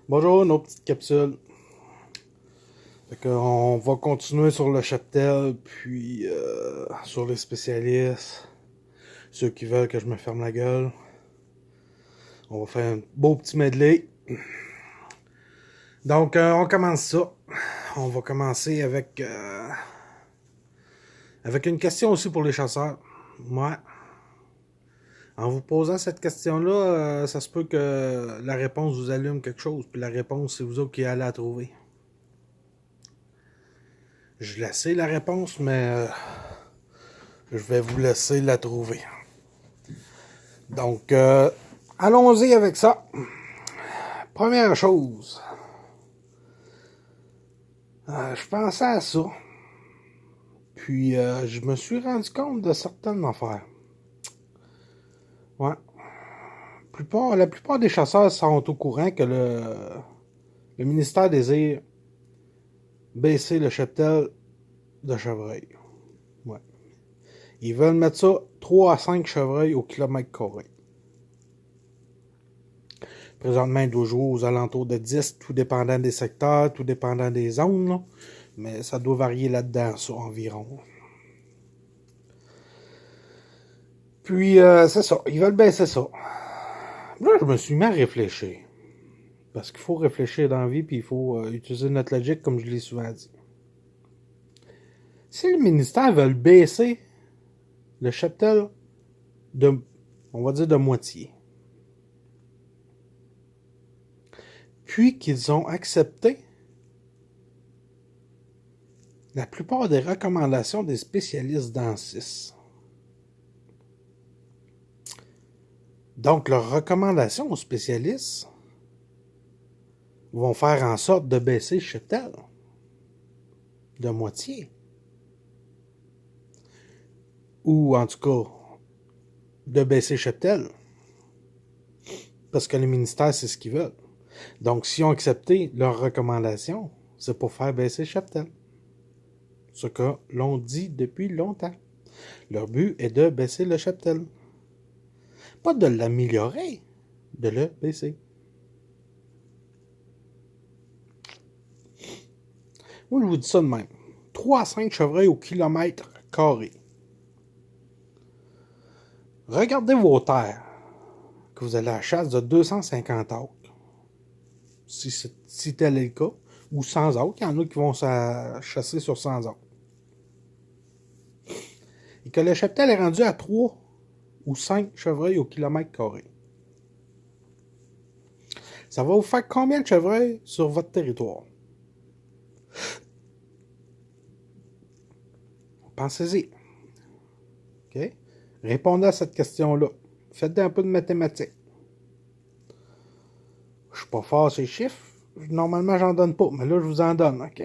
Bonjour, nos petites capsules. On va continuer sur le cheptel, puis sur les spécialistes, ceux qui veulent que je me ferme la gueule. On va faire un beau petit medley. Donc, on commence ça. On va commencer avec une question aussi pour les chasseurs. Ouais. En vous posant cette question-là, ça se peut que la réponse vous allume quelque chose, puis la réponse, c'est vous autres qui allez la trouver. Je la sais, la réponse, mais je vais vous laisser la trouver. Donc, allons-y avec ça. Première chose, je pensais à ça. Puis, je me suis rendu compte de certaines affaires. Ouais. La plupart des chasseurs sont au courant que le ministère désire baisser le cheptel de chevreuil. Ouais. Ils veulent mettre ça 3 à 5 chevreuils au kilomètre carré. Présentement, il doit jouer aux alentours de 10, tout dépendant des secteurs, tout dépendant des zones. Là. Mais ça doit varier là-dedans, ça, environ. Puis, c'est ça. Ils veulent baisser ça. Là, je me suis mis à réfléchir. Parce qu'il faut réfléchir dans la vie, puis il faut utiliser notre logique, comme je l'ai souvent dit. Si le ministère veut baisser le cheptel de, on va dire, de moitié, puis qu'ils ont accepté la plupart des recommandations des spécialistes dans 6. Donc, leurs recommandations aux spécialistes vont faire en sorte de baisser le cheptel de moitié. Ou, en tout cas, de baisser le cheptel. Parce que le ministère, c'est ce qu'ils veulent. Donc, s'ils ont accepté leurs recommandations, c'est pour faire baisser le cheptel. Ce que l'on dit depuis longtemps. Leur but est de baisser le cheptel. Pas de l'améliorer, de le baisser. Moi, je vous dis ça de même. 3 à 5 chevreuils au kilomètre carré. Regardez vos terres, que vous allez à la chasse de 250 acres. Si tel est le cas. Ou 100 acres. Il y en a qui vont chasser sur 100 acres. Et que le cheptel est rendu à 3 ou 5 chevreuils au kilomètre carré. Ça va vous faire combien de chevreuils sur votre territoire? Pensez-y. OK? Répondez à cette question-là. Faites un peu de mathématiques. Je suis pas fort ces chiffres. Normalement, j'en donne pas, mais là, je vous en donne, OK?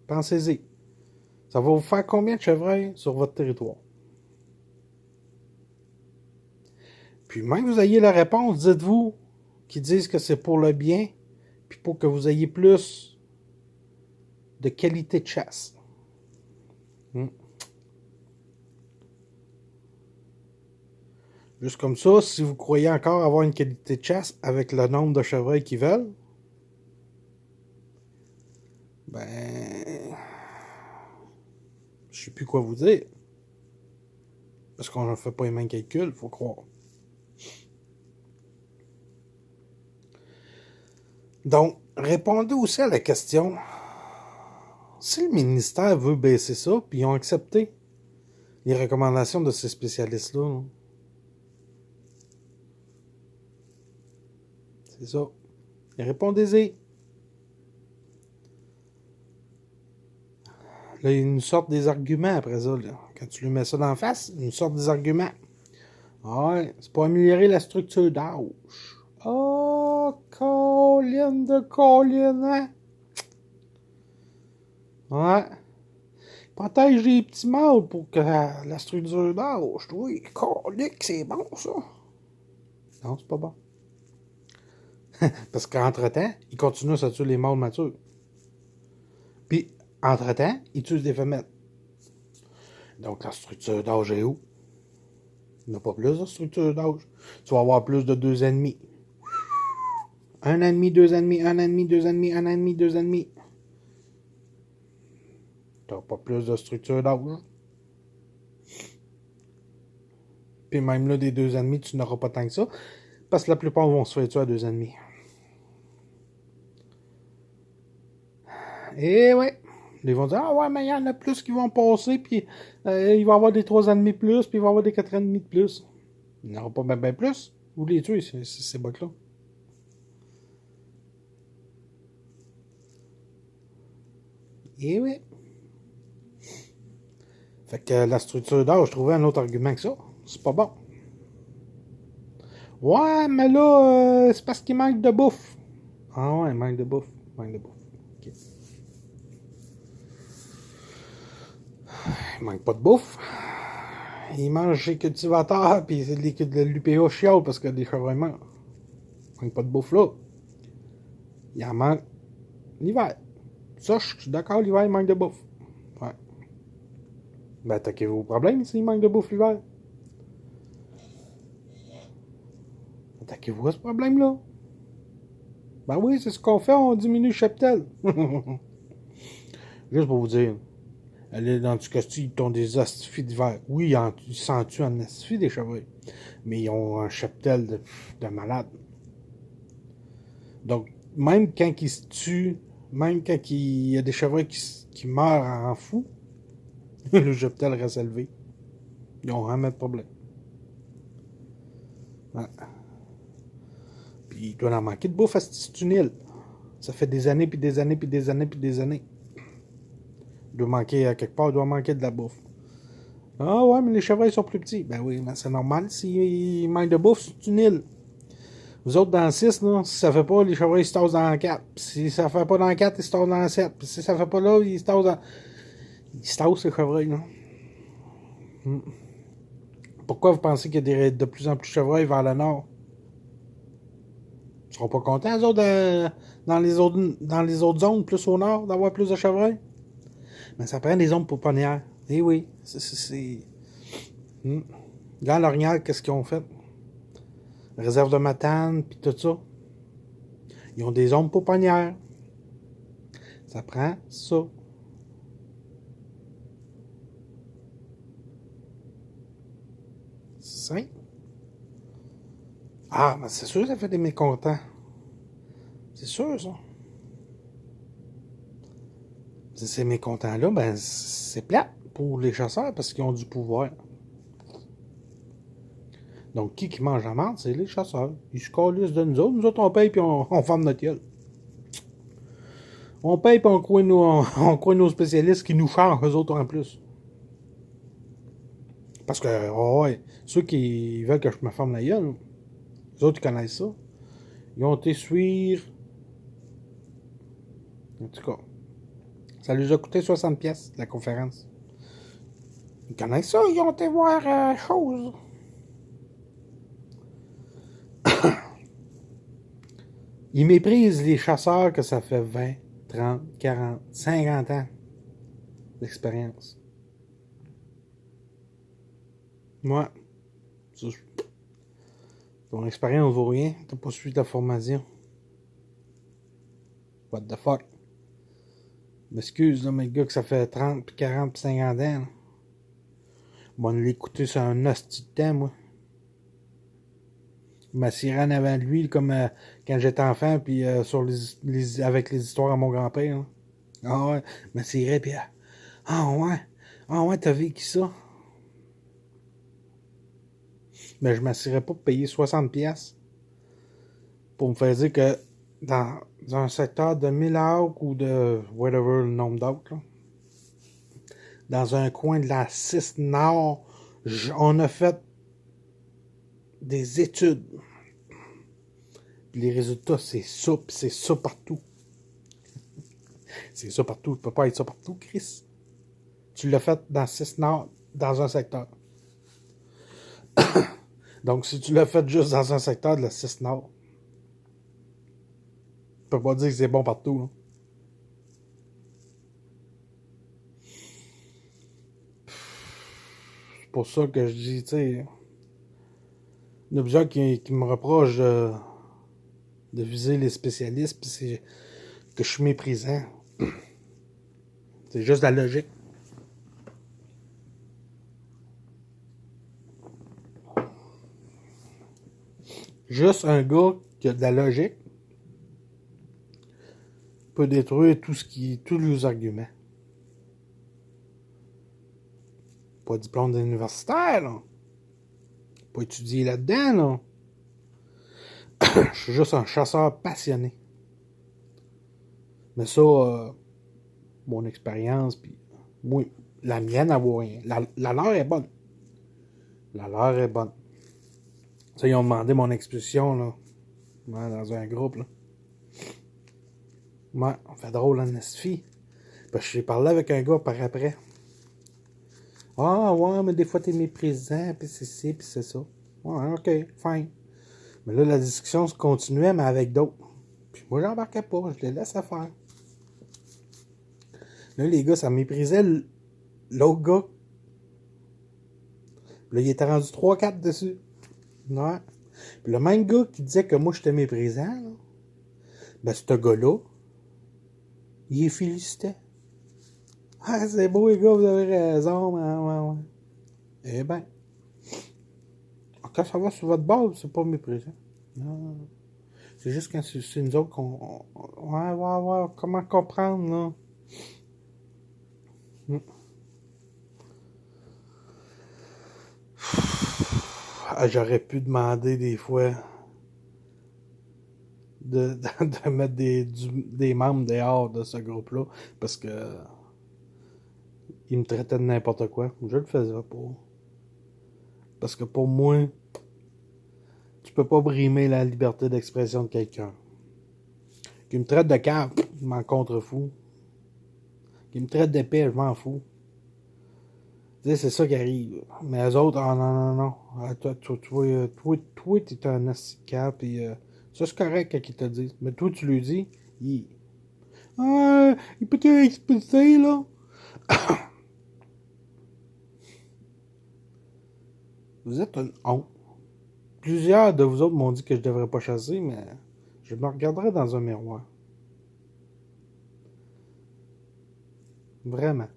Pensez-y. Ça va vous faire combien de chevreuils sur votre territoire? Puis même que vous ayez la réponse, dites-vous qu'ils disent que c'est pour le bien, puis pour que vous ayez plus de qualité de chasse. Juste comme ça, si vous croyez encore avoir une qualité de chasse avec le nombre de chevreuils qu'ils veulent, ben, je sais plus quoi vous dire. Parce qu'on ne fait pas les mêmes calculs, il faut croire. Donc, répondez aussi à la question, si le ministère veut baisser ça, puis ils ont accepté les recommandations de ces spécialistes-là, c'est ça. Et répondez-y. Là, ils nous sortent des arguments après ça. Là. Quand tu lui mets ça d'en face, ils nous sortent des arguments. Ouais, c'est pour améliorer la structure d'âge. Oh, colline de colline, hein? Ouais. Protège les petits mâles pour que la structure d'âge, oui. Colique, c'est bon, ça. Non, c'est pas bon. Parce qu'entre-temps, ils continuent à se tuer les mâles matures. Puis, entre-temps, ils tuent des femelles. Donc, la structure d'âge est où? Il n'y a pas plus de structure d'âge. Tu vas avoir plus de 2 ennemis. Un an et demi, 2 ans et demi, un an et demi, 2 ans et demi, un an et demi, 2 ans et demi. T'as pas plus de structure d'âge. Puis même là, des 2 ans et demi, tu n'auras pas tant que ça. Parce que la plupart vont se faire tuer à 2 ans et demi. Et ouais. Ils vont dire, ah ouais, mais il y en a plus qui vont passer, puis il va y avoir des 3 ans et demi de plus, puis il va y avoir des 4 ans et demi de plus. Il n'y en aura pas bien plus. Vous les tuez, ces bocs-là. Et oui. Fait que la structure d'âge, je trouvais un autre argument que ça. C'est pas bon. Ouais, mais là, c'est parce qu'il manque de bouffe. Ah ouais, il manque de bouffe. Manque de bouffe. Ok. Il manque pas de bouffe. Il mange chez cultivateurs, puis l'UPA chiale parce que des chevreuils meurent. Il manque pas de bouffe là. Il en manque l'hiver. Ça, je suis d'accord, l'hiver, il manque de bouffe. Ouais. Ben, attaquez-vous au problème s'il manque de bouffe l'hiver. Attaquez-vous à ce problème-là. Ben oui, c'est ce qu'on fait, on diminue le cheptel. Juste pour vous dire, aller dans du costume, ils ont des astifies d'hiver. Oui, ils s'en tuent en astifie des chevreuils. Mais ils ont un cheptel de malade. Donc, même quand ils se tuent, même quand il y a des chevreuils qui meurent en fou, le cheptel reste élevé. Ils n'ont jamais de problème. Ouais. Puis il doit en manquer de bouffe à cette île. Ça fait des années, puis des années, puis des années, puis des années. Il doit manquer, à quelque part, il doit manquer de la bouffe. Ah ouais, mais les chevreuils sont plus petits. Ben oui, mais c'est normal s'il manque de bouffe, c'est une île. Vous autres, dans le 6, là, si ça fait pas, les chevreuils se tassent dans le 4. Si ça fait pas dans le 4, ils se tassent dans le 7. Puis si ça fait pas là, ils se tassent dans... Ils se tassent, les chevreuils, là. Pourquoi vous pensez qu'il y a de plus en plus de chevreuils vers le nord? Ils seront pas contents, eux autres, dans les autres zones, plus au nord, d'avoir plus de chevreuils? Mais ça prend des zones pouponnières. Eh oui, c'est... Dans l'Orignal, qu'est-ce qu'ils ont fait? Réserve de Matane, puis tout ça. Ils ont des zones pouponnières. Ça prend ça. C'est simple. Ah, mais c'est sûr que ça fait des mécontents. C'est sûr, ça. Ces mécontents-là, ben, c'est plate pour les chasseurs parce qu'ils ont du pouvoir. Donc, qui mange la marde, c'est les chasseurs. Ils se calissent de nous autres. Nous autres, on paye puis on ferme notre gueule. On paye puis on croit nos spécialistes qui nous chargent, eux autres en plus. Parce que, oh ouais, ceux qui veulent que je me ferme la gueule, eux autres, ils connaissent ça. Ils ont été suivre. En tout cas, ça leur a coûté 60 pièces la conférence. Ils connaissent ça, ils ont été voir chose. Ils méprisent les chasseurs que ça fait 20, 30, 40, 50 ans d'expérience. Moi, ton expérience vaut rien. T'as pas suivi ta formation. What the fuck? M'excuse, là, mais le gars que ça fait 30, puis 40, puis 50 ans. Là. Bon, l'écouter sur un hostie de temps, moi. Je m'assirais en avant de lui, comme quand j'étais enfant, puis sur avec les histoires à mon grand-père. Là. Ah ouais, je m'assirais, puis ah ouais, t'as vécu ça? Mais je ne m'assirais pas pour payer 60 pièces pour me faire dire que dans un secteur de 1000 acres ou de whatever le nombre d'acres, dans un coin de la 6 Nord, on a fait des études. Puis les résultats, c'est ça, puis c'est ça partout. C'est ça partout. Tu peux pas être ça partout, Chris. Tu l'as fait dans 6 Nord, dans un secteur. Donc, si tu l'as fait juste dans un secteur de la 6 Nord, tu peux pas dire que c'est bon partout. Hein. C'est pour ça que je dis, tu sais, il y en a plusieurs qui me reprochent de viser les spécialistes, puis c'est que je suis méprisant. C'est juste la logique. Juste un gars qui a de la logique peut détruire tous les arguments. Pas de diplôme d'universitaire, là. Pas étudier là-dedans, là. Je suis juste un chasseur passionné. Mais ça, mon expérience, puis moi, la mienne, elle vaut rien. La leur est bonne. La leur est bonne. Ça, ils ont demandé mon expulsion, là. Ouais, dans un groupe, là. Ouais, on fait drôle, hein, Nesfi. Parce que j'ai parlé avec un gars par après. Ah, ouais, mais des fois, t'es méprisant, pis c'est ci, pis c'est ça. Ouais, ok, fine. Mais là, la discussion se continuait, mais avec d'autres. Puis moi, j'embarquais pas, je les laissais faire. Là, les gars, ça méprisait l'autre gars. Là, il était rendu 3-4 dessus. Ouais. Puis le même gars qui disait que moi, j'étais méprisant, là, ben, ce gars-là, il est félicitait. Ah, c'est beau, les gars, vous avez raison. Ouais. Eh ben, quand ça va sur votre base, c'est pas méprisant. Non. C'est juste quand c'est nous autres qu'on. Ouais. Comment comprendre, là? Ah, j'aurais pu demander des fois de mettre des membres dehors de ce groupe-là parce que ils me traitaient de n'importe quoi. Je le faisais pas. Parce que pour moi, tu peux pas brimer la liberté d'expression de quelqu'un. Qui me traite de cave, je m'en contrefous. Qui me traite d'épais, je m'en fous. Tu sais, c'est ça qui arrive. Mais les autres, ah non. Ah, toi, t'es un assis de cave, pis ça c'est correct quand ils te disent. Mais toi, tu lui dis, il peut être expulsé, là. Vous êtes une honte. Plusieurs de vous autres m'ont dit que je devrais pas chasser, mais je me regarderai dans un miroir. Vraiment.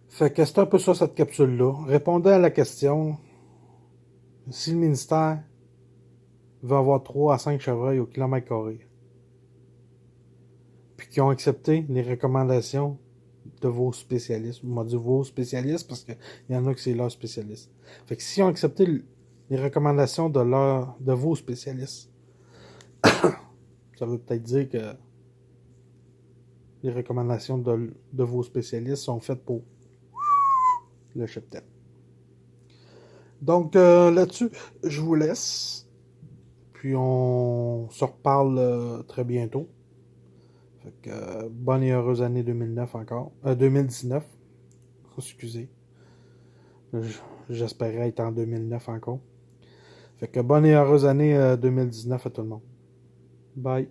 Fait que c'est un peu ça, cette capsule-là. Répondez à la question. Si le ministère veut avoir 3 à 5 chevreuils au kilomètre carré, puis qui ont accepté les recommandations de vos spécialistes. On m'a dit vos spécialistes parce qu'il y en a que c'est leurs spécialistes. Fait que s'ils ont accepté les recommandations de vos spécialistes, ça veut peut-être dire que les recommandations de vos spécialistes sont faites pour le cheptel. Donc là-dessus, je vous laisse. Puis on se reparle très bientôt. Fait que bonne et heureuse année 2009 encore. 2019. Excusez. J'espérais être en 2009 encore. Fait que bonne et heureuse année 2019 à tout le monde. Bye.